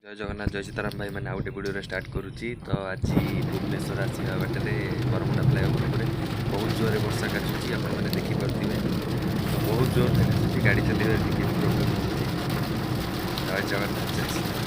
जय जगन्नाथ जय सीताराम भाई मैंने आउटे वीडियो स्टार्ट करुच्ची तो आज भुवनेश्वर आसवा बाटे बरमुंडा फ्लाईओवर पर बहुत जोर वर्षा काचुची आपण मैंने देखिपे तो बहुत जोर काचुची गाड़ी चलने प्रोब्लेम हो जय जगन्नाथ जय सीताराम।